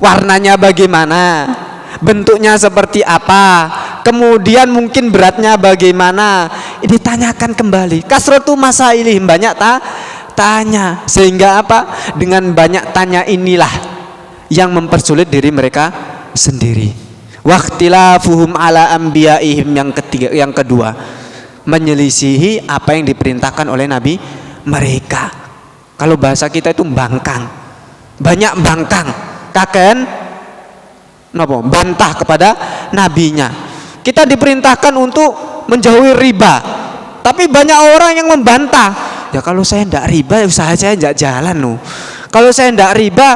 warnanya bagaimana, bentuknya seperti apa, kemudian mungkin beratnya bagaimana, ditanyakan kembali. Kasratu masailihim, banyak tanya, sehingga apa? Dengan banyak tanya inilah yang mempersulit diri mereka sendiri. Waqtilafuhum ala anbiyaihim, yang kedua, menyelisihi apa yang diperintahkan oleh nabi mereka. Kalau bahasa kita itu bangkang, banyak bangkang, kaken nopo bantah kepada nabinya. Kita diperintahkan untuk menjauhi riba, tapi banyak orang yang membantah. Ya kalau saya tidak riba, usaha saya tidak jalan loh. Kalau saya tidak riba,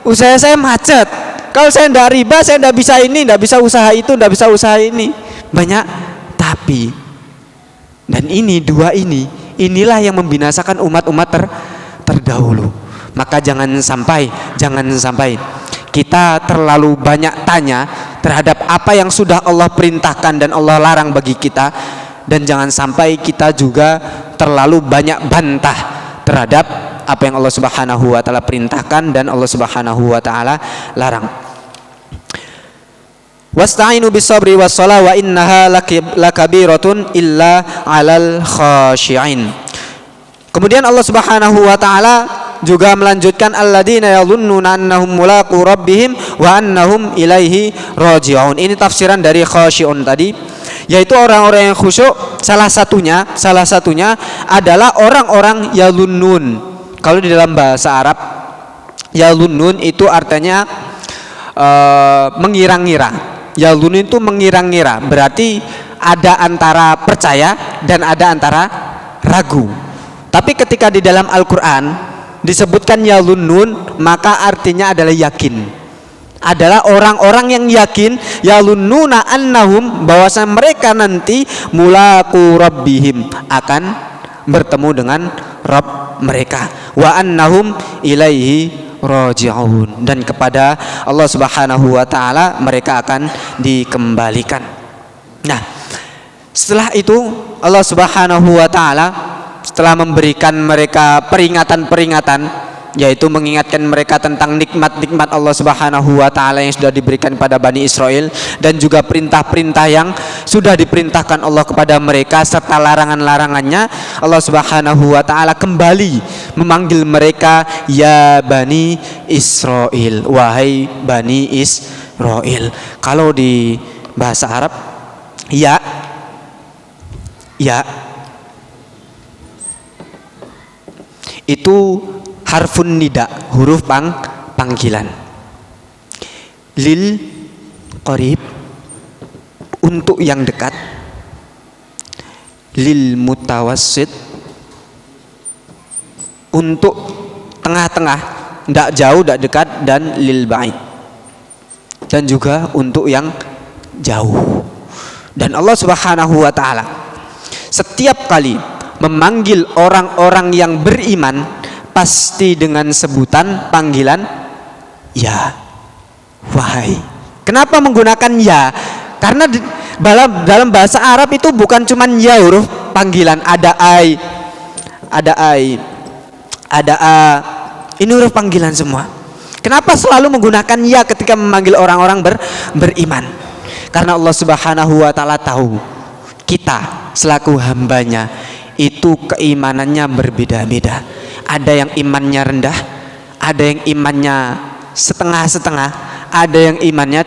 usaha saya macet. Kalau saya tidak riba, saya tidak bisa ini, tidak bisa usaha itu, tidak bisa usaha ini. Banyak tapi, dan ini dua inilah yang membinasakan umat-umat terdahulu. Maka jangan sampai kita terlalu banyak tanya terhadap apa yang sudah Allah perintahkan dan Allah larang bagi kita, dan jangan sampai kita juga terlalu banyak bantah terhadap apa yang Allah Subhanahu wa taala perintahkan dan Allah Subhanahu wa taala larang. Wasta'inu bis-sabri was-shalah wa innaha lakabiratun illa 'alal khashi'in. Kemudian Allah Subhanahu wa taala juga melanjutkan alladzina yadhunnuna annahum mulaqu rabbihim wa annahum ilaihi raji'un. Ini tafsiran dari khashi'un tadi, yaitu orang-orang yang khusyuk. Salah satunya adalah orang-orang yadhunnun. Kalau di dalam bahasa Arab, yadhunnun itu artinya mengira-ngira. Yadhunnun itu mengira-ngira, berarti ada antara percaya dan ada antara ragu. Tapi ketika di dalam Al-Quran disebutkan yadhunnun, maka artinya adalah yakin. Adalah orang-orang yang yakin, yadhunnuna annahum, bahwasanya mereka nanti mulaqu rabbihim, akan bertemu dengan Rabb mereka, wa annahum ilaihi raji'un, dan kepada Allah Subhanahu wa taala mereka akan dikembalikan. Nah, setelah itu Allah Subhanahu wa taala setelah memberikan mereka peringatan-peringatan, yaitu mengingatkan mereka tentang nikmat-nikmat Allah Subhanahu wa taala yang sudah diberikan pada Bani Israel, dan juga perintah-perintah yang sudah diperintahkan Allah kepada mereka serta larangan-larangannya, Allah Subhanahu wa taala kembali memanggil mereka, ya Bani Israel, wahai Bani Israel. Kalau di bahasa Arab, ya itu harfun nida, huruf panggilan. Lil qarib, untuk yang dekat. Lil mutawassit, untuk tengah-tengah, tidak jauh, tidak dekat. Dan lil ba'id, dan juga untuk yang jauh. Dan Allah Subhanahu wa taala setiap kali memanggil orang-orang yang beriman pasti dengan sebutan panggilan ya, wahai. Kenapa menggunakan ya? Karena dalam bahasa Arab itu bukan cuman ya huruf panggilan, ada ai, ada a, ini huruf panggilan semua. Kenapa selalu menggunakan ya ketika memanggil orang-orang beriman? Karena Allah Subhanahu wa taala tahu kita selaku hambanya itu keimanannya berbeda-beda. Ada yang imannya rendah, ada yang imannya setengah-setengah, ada yang imannya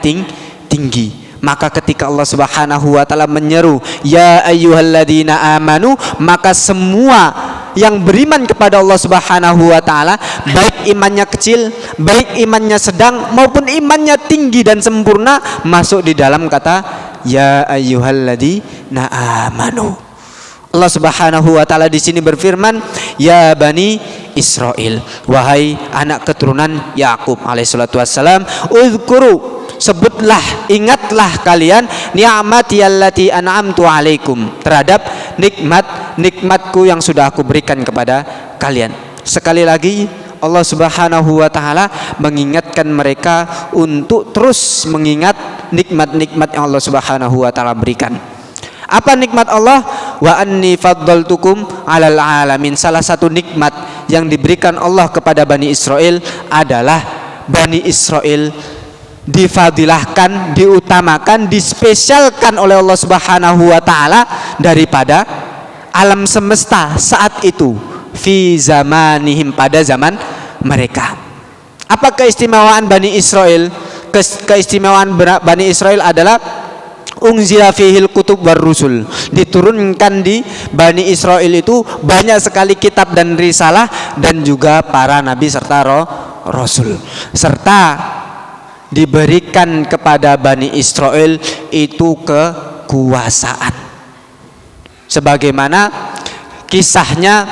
tinggi. Maka ketika Allah Subhanahu wa taala menyeru ya ayyuhalladzina amanu, maka semua yang beriman kepada Allah Subhanahu wa taala, baik imannya kecil, baik imannya sedang, maupun imannya tinggi dan sempurna, masuk di dalam kata ya ayyuhalladzina amanu. Allah Subhanahu wa taala di sini berfirman, ya Bani Israel, wahai anak keturunan Yakub alaihissalatu wassalam, uzkuru, sebutlah, ingatlah kalian ni'mati allati an'amtu alaikum, terhadap nikmatku yang sudah aku berikan kepada kalian. Sekali lagi Allah Subhanahu wa taala mengingatkan mereka untuk terus mengingat nikmat-nikmat yang Allah Subhanahu wa taala berikan. Apa nikmat Allah? Wa anni faddaltukum 'alal alamin. Salah satu nikmat yang diberikan Allah kepada Bani Israel adalah Bani Israel difadilahkan, diutamakan, dispesialkan oleh Allah Subhanahu wa taala daripada alam semesta saat itu, fi zamanihim, pada zaman mereka. Apa keistimewaan Bani Israel? Keistimewaan Bani Israel adalah unzila fihil kutub war rusul, diturunkan di Bani Israel itu banyak sekali kitab dan risalah, dan juga para nabi serta rasul, serta diberikan kepada Bani Israel itu kekuasaan. Sebagaimana kisahnya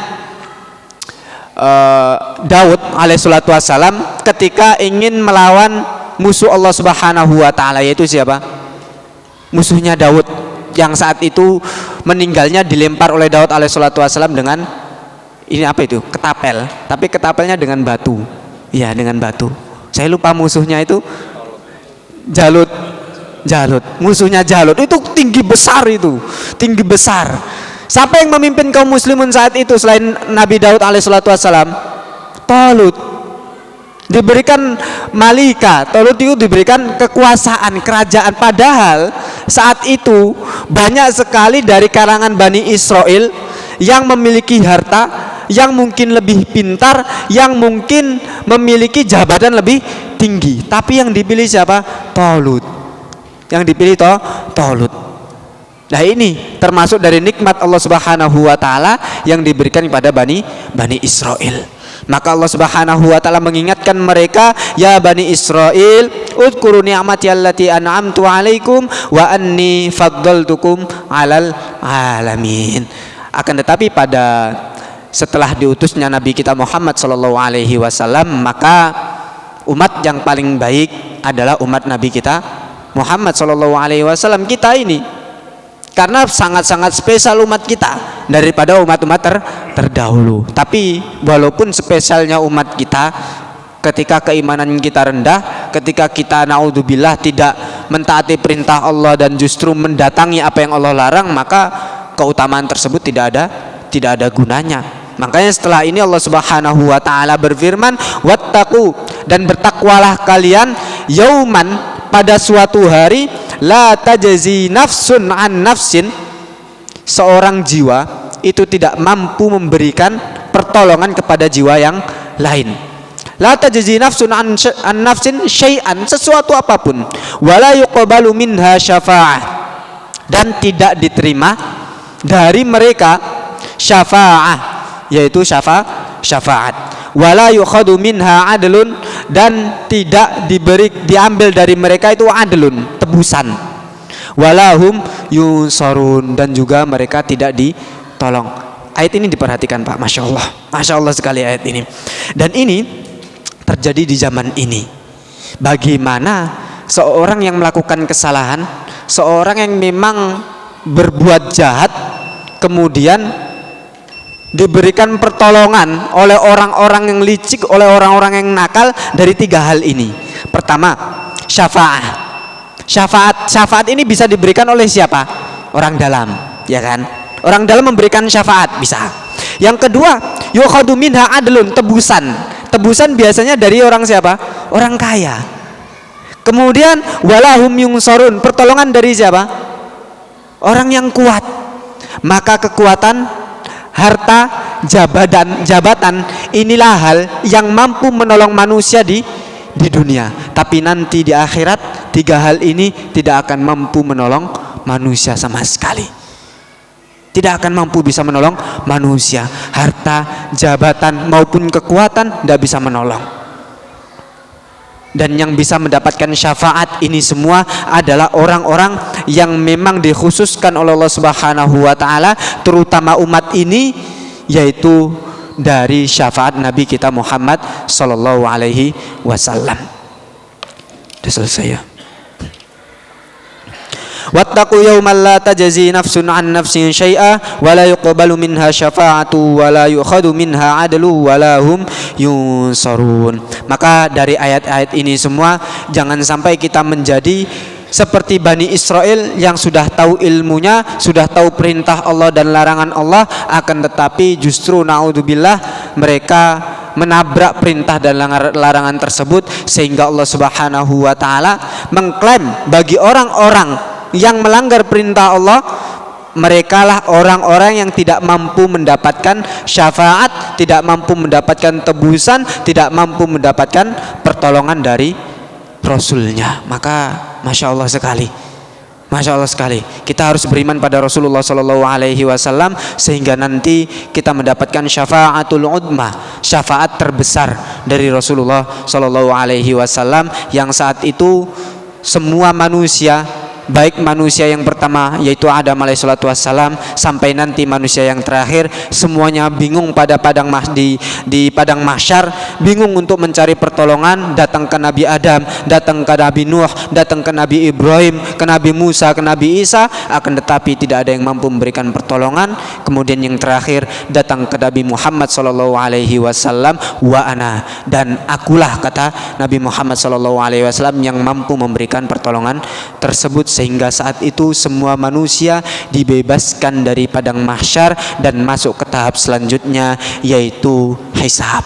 Daud alaihissalatu wassalam ketika ingin melawan musuh Allah Subhanahu wa taala, yaitu siapa? Musuhnya Daud yang saat itu meninggalnya dilempar oleh Daud alaihissalatu wassalam dengan ini apa itu? Ketapel, tapi ketapelnya dengan batu. Iya, dengan batu. Saya lupa musuhnya itu. Jalut, musuhnya Jalut itu tinggi besar, itu tinggi besar. Siapa yang memimpin kaum muslimin saat itu selain Nabi Daud alaihissalatu wassalam? Talut. Diberikan malika, Talut itu diberikan kekuasaan kerajaan, padahal saat itu banyak sekali dari kalangan Bani Israel yang memiliki harta, yang mungkin lebih pintar, yang mungkin memiliki jabatan lebih tinggi, tapi yang dipilih siapa? Talut. Yang dipilih Talut. Nah, ini termasuk dari nikmat Allah Subhanahu wa taala yang diberikan kepada Bani Israel. Maka Allah Subhanahu wa taala mengingatkan mereka, ya Bani Israel, udhkuru ni'mati allati an'amtu 'alaikum wa anni faddaltukum 'alal 'alamin. Akan tetapi pada setelah diutusnya Nabi kita Muhammad sallallahu alaihi wasallam, maka umat yang paling baik adalah umat Nabi kita Muhammad sallallahu alaihi wasallam, kita ini, karena sangat-sangat spesial umat kita daripada umat-umat terdahulu. Tapi walaupun spesialnya umat kita, ketika keimanan kita rendah, ketika kita naudzubillah tidak mentaati perintah Allah dan justru mendatangi apa yang Allah larang, maka keutamaan tersebut tidak ada gunanya. Makanya setelah ini Allah Subhanahu wa taala berfirman, wattaqu, dan bertakwalah kalian, yauman, pada suatu hari, la tajzi nafsun an nafsin, seorang jiwa itu tidak mampu memberikan pertolongan kepada jiwa yang lain. La tajzi nafsun an nafsin syai'an, sesuatu apapun, wala yuqbalu minha syafa'ah, dan tidak diterima dari mereka syafa'ah, yaitu syafaat. Wala yukhadu minha adlun, dan tidak diambil dari mereka itu adlun, tebusan. Walahum yunsarun, dan juga mereka tidak ditolong. Ayat ini diperhatikan Pak, masya Allah sekali ayat ini. Dan ini terjadi di zaman ini. Bagaimana seorang yang melakukan kesalahan, seorang yang memang berbuat jahat, kemudian diberikan pertolongan oleh orang-orang yang licik, oleh orang-orang yang nakal dari tiga hal ini. Pertama, syafaat ini bisa diberikan oleh siapa? Orang dalam, ya kan? Orang dalam memberikan syafaat bisa. Yang kedua, yukhadu minha adlun, tebusan biasanya dari orang siapa? Orang kaya. Kemudian walahum yunsarun, pertolongan dari siapa? Orang yang kuat. Maka kekuatan, harta, jabatan, inilah hal yang mampu menolong manusia di dunia. Tapi nanti di akhirat, tiga hal ini tidak akan mampu menolong manusia sama sekali. Tidak akan mampu bisa menolong manusia. Harta, jabatan maupun kekuatan tidak bisa menolong. Dan yang bisa mendapatkan syafaat ini semua adalah orang-orang yang memang dikhususkan oleh Allah Subhanahu wa taala, terutama umat ini, yaitu dari syafaat Nabi kita Muhammad sallallahu alaihi wasallam. Sudah selesai ya. Wattaqu yawman la tajzi nafsun an nafsin syai'a wa la yuqbalu minha syafa'atu wa la yu'khadhu minha 'adlu wa la hum yunsarun. Maka dari ayat-ayat ini semua jangan sampai kita menjadi seperti Bani Israel yang sudah tahu ilmunya, sudah tahu perintah Allah dan larangan Allah, akan tetapi justru naudzubillah mereka menabrak perintah dan larangan tersebut, sehingga Allah Subhanahu wa taala mengklaim bagi orang-orang yang melanggar perintah Allah, merekalah orang-orang yang tidak mampu mendapatkan syafaat, tidak mampu mendapatkan tebusan, tidak mampu mendapatkan pertolongan dari Rasulnya. Maka Masya Allah sekali, Masya Allah sekali, kita harus beriman pada Rasulullah Sallallahu Alaihi Wasallam sehingga nanti kita mendapatkan syafaatul udma, syafaat terbesar dari Rasulullah Sallallahu Alaihi Wasallam, yang saat itu semua manusia, baik manusia yang pertama yaitu Adam alaihissalatu wassalam sampai nanti manusia yang terakhir, semuanya bingung pada di padang mahsyar, bingung untuk mencari pertolongan, datang ke Nabi Adam, datang ke Nabi Nuh, datang ke Nabi Ibrahim, ke Nabi Musa, ke Nabi Isa, akan tetapi tidak ada yang mampu memberikan pertolongan. Kemudian yang terakhir datang ke Nabi Muhammad sallallahu alaihi wasallam, wa ana, dan akulah, kata Nabi Muhammad sallallahu alaihi wasallam, yang mampu memberikan pertolongan tersebut, sehingga saat itu semua manusia dibebaskan dari padang mahsyar dan masuk ke tahap selanjutnya, yaitu hisab.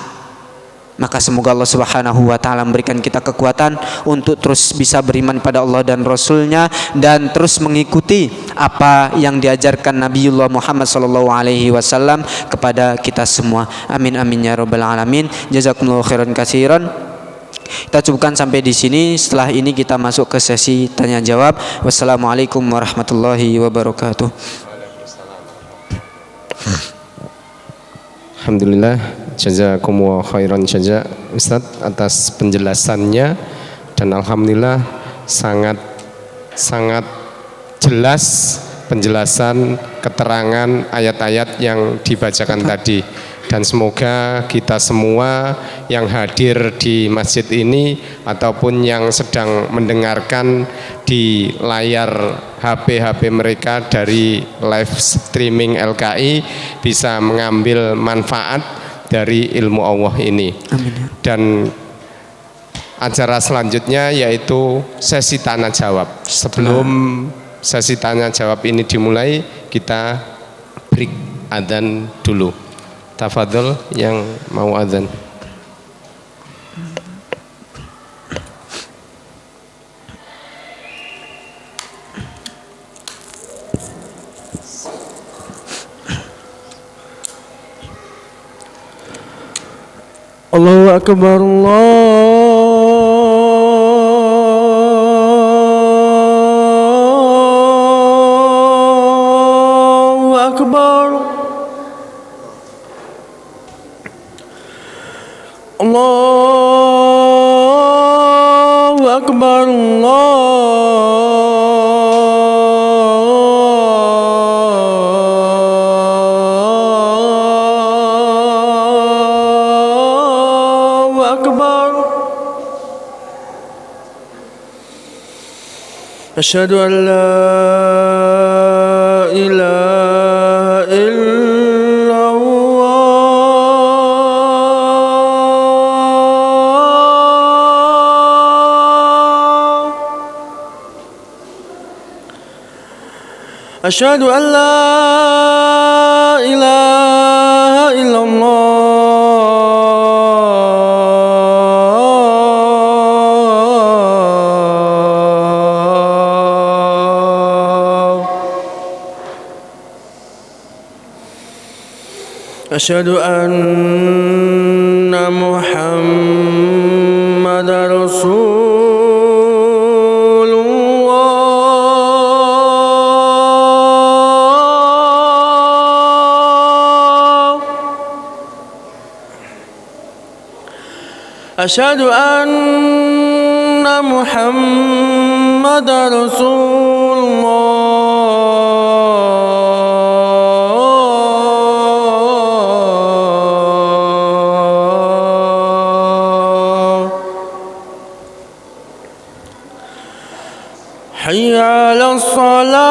Maka semoga Allah Subhanahu wa taala memberikan kita kekuatan untuk terus bisa beriman pada Allah dan Rasulnya, dan terus mengikuti apa yang diajarkan Nabiullah Muhammad sallallahu alaihi wasallam kepada kita semua. Amin amin ya rabbal alamin. Jazakumullahu khairan katsiran. Kita cukupkan sampai di sini. Setelah ini kita masuk ke sesi tanya jawab. Wassalamualaikum warahmatullahi wabarakatuh. Alhamdulillah, jazakumullah khairan jaza Ustaz atas penjelasannya, dan alhamdulillah sangat jelas penjelasan keterangan ayat-ayat yang dibacakan tadi. Dan semoga kita semua yang hadir di masjid ini ataupun yang sedang mendengarkan di layar HP mereka dari live streaming LKI bisa mengambil manfaat dari ilmu Allah ini. Amin. Dan acara selanjutnya yaitu sesi tanya jawab. Sebelum sesi tanya jawab ini dimulai, kita break adzan dulu. Tafadhol yang mau adzan. Allahu akbar, Allahu akbar. Allahu akbar, Allahu akbar. Asyhadu an la ilaha illallah. Asyhadu an la ilaha illallah. Asyhadu anna Muhammadar Asyhadu anna Muhammadar Rasulullah. Hayya 'alas salah.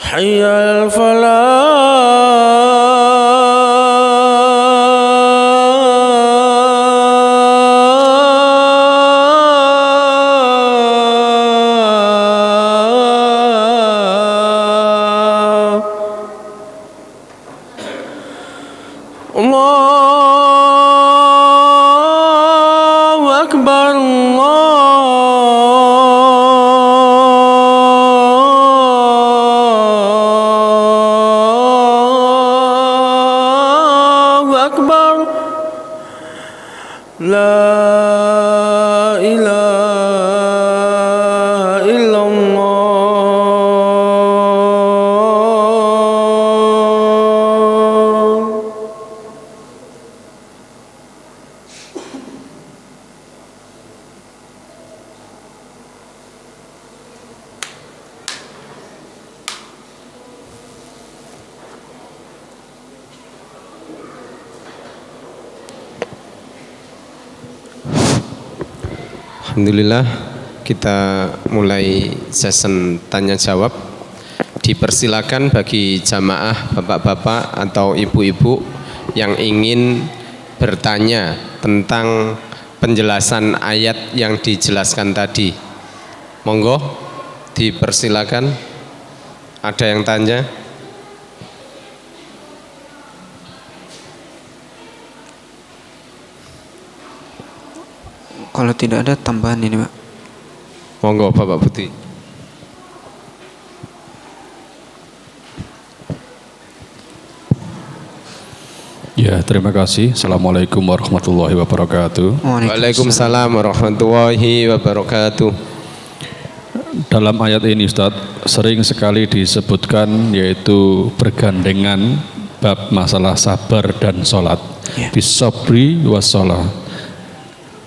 حي على الفلاح الله أكبر الله أكبر لا إله إلا الله. Alhamdulillah, kita mulai session tanya jawab. Dipersilakan bagi jamaah bapak-bapak atau ibu-ibu yang ingin bertanya tentang penjelasan ayat yang dijelaskan tadi. Monggo dipersilakan. Ada yang tanya? Kalau tidak ada tambahan ini, Pak. Monggo Bapak Putih. Ya, terima kasih. Assalamualaikum warahmatullahi wabarakatuh. Waalaikumsalam warahmatullahi wabarakatuh. Dalam ayat ini Ustaz, sering sekali disebutkan yaitu bergandengan bab masalah sabar dan sholat. Bisobri wassalah.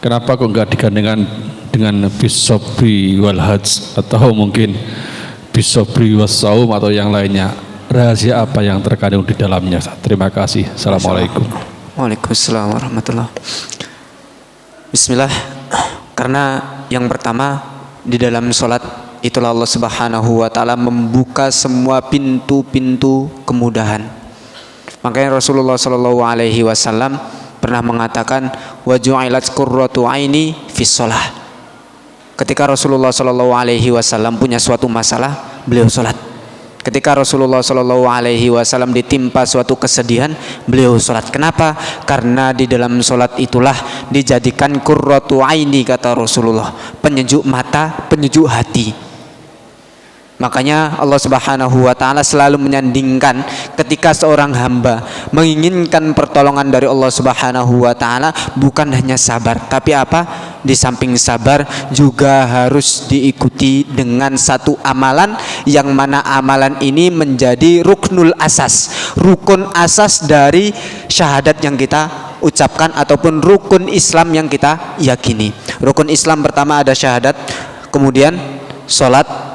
Kenapa kok enggak digandengan dengan bisobri wal hajj atau mungkin bisobri wassaum atau yang lainnya? Rahasia apa yang terkandung di dalamnya? Terima kasih. Assalamualaikum. Waalaikumsalam warahmatullahi. Bismillah. Karena yang pertama di dalam sholat itulah Allah Subhanahu wa taala membuka semua pintu-pintu kemudahan. Makanya Rasulullah sallallahu alaihi wasallam pernah mengatakan wa ju'ilat qurratu aini fis shalah. Ketika Rasulullah sallallahu alaihi wasallam punya suatu masalah, beliau salat. Ketika Rasulullah sallallahu alaihi wasallam ditimpa suatu kesedihan, beliau salat. Kenapa? Karena di dalam salat itulah dijadikan qurratu aini, kata Rasulullah, penyejuk mata, penyejuk hati. Makanya Allah Subhanahu wa taala selalu menyandingkan ketika seorang hamba menginginkan pertolongan dari Allah Subhanahu wa taala bukan hanya sabar, tapi apa? Di samping sabar juga harus diikuti dengan satu amalan yang mana amalan ini menjadi ruknul asas, rukun asas dari syahadat yang kita ucapkan ataupun rukun Islam yang kita yakini. Rukun Islam pertama ada syahadat, kemudian sholat,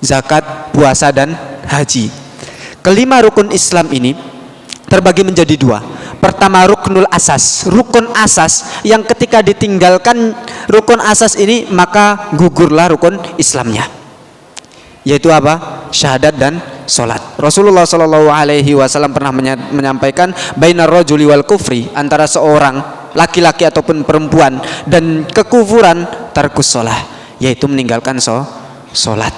zakat, puasa, dan haji. Kelima rukun Islam ini terbagi menjadi dua. Pertama ruknul asas, rukun asas yang ketika ditinggalkan rukun asas ini maka gugurlah rukun Islamnya. Yaitu apa? Syahadat dan sholat. Rasulullah Shallallahu Alaihi Wasallam pernah menyampaikan bainar rajuli wal kufri, antara seorang laki-laki ataupun perempuan dan kekufuran tarkus sholah, yaitu meninggalkan sholat.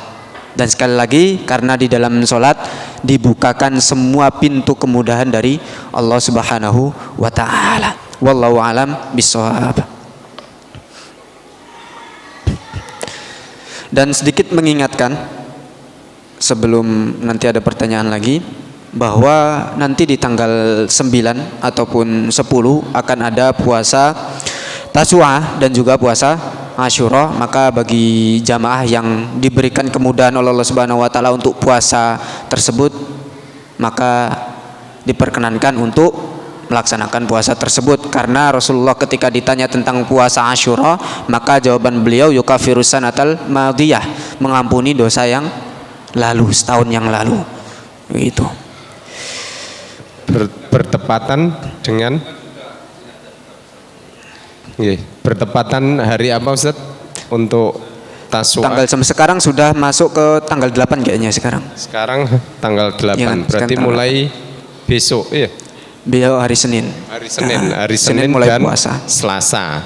Dan sekali lagi, karena di dalam sholat dibukakan semua pintu kemudahan dari Allah Subhanahu wa ta'ala. Wallahu alam bishawab. Dan sedikit mengingatkan sebelum nanti ada pertanyaan lagi, bahwa nanti di tanggal 9 ataupun 10 akan ada puasa Tasu'ah dan juga puasa Asyura. Maka bagi jamaah yang diberikan kemudahan oleh Allah Subhanahu wa taala untuk puasa tersebut, maka diperkenankan untuk melaksanakan puasa tersebut. Karena Rasulullah ketika ditanya tentang puasa Asyura, maka jawaban beliau yukafirus sanatal madiyah, mengampuni dosa yang lalu, setahun yang lalu. Begitu. Bertepatan dengan bertepatan hari apa Ustaz untuk Taswa. Tanggal sampai sekarang sudah masuk ke tanggal 8 kayaknya sekarang. Sekarang tanggal 8. Iya kan, Berarti sekarang mulai besok ya. Beliau hari Senin. Hari Senin, Nah, hari Senin mulai dan puasa. Selasa.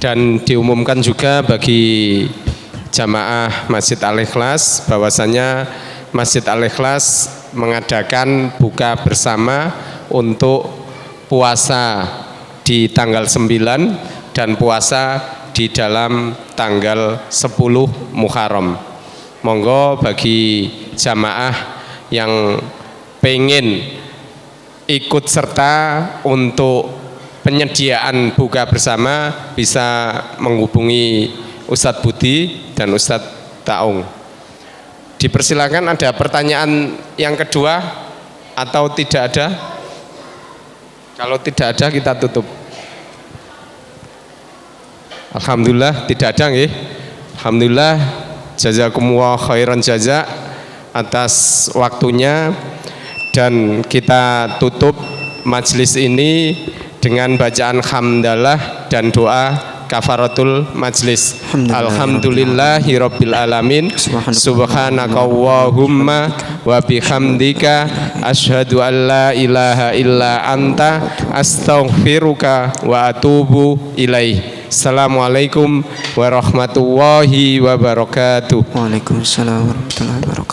Dan diumumkan juga bagi jamaah Masjid Al-Ikhlas bahwasanya Masjid Al-Ikhlas mengadakan buka bersama untuk puasa di tanggal 9 dan puasa di dalam tanggal 10 Muharram. Monggo bagi jamaah yang pengen ikut serta untuk penyediaan buka bersama bisa menghubungi Ustadz Budi dan Ustadz Taung. Dipersilakan, ada pertanyaan yang kedua atau tidak ada? Kalau tidak ada kita tutup. Alhamdulillah tidak ada nggih. Alhamdulillah, jazakumullah khairan jaza atas waktunya. Dan kita tutup majelis ini dengan bacaan hamdalah dan doa kafaratul majlis. Alhamdulillahi rabbil alamin. Subhanakallahumma wa bihamdika asyhadu an la ilaha illa anta astaghfiruka wa atubu ilaih. Assalamualaikum warahmatullahi wabarakatuh. Waalaikumsalam warahmatullahi wabarakatuh.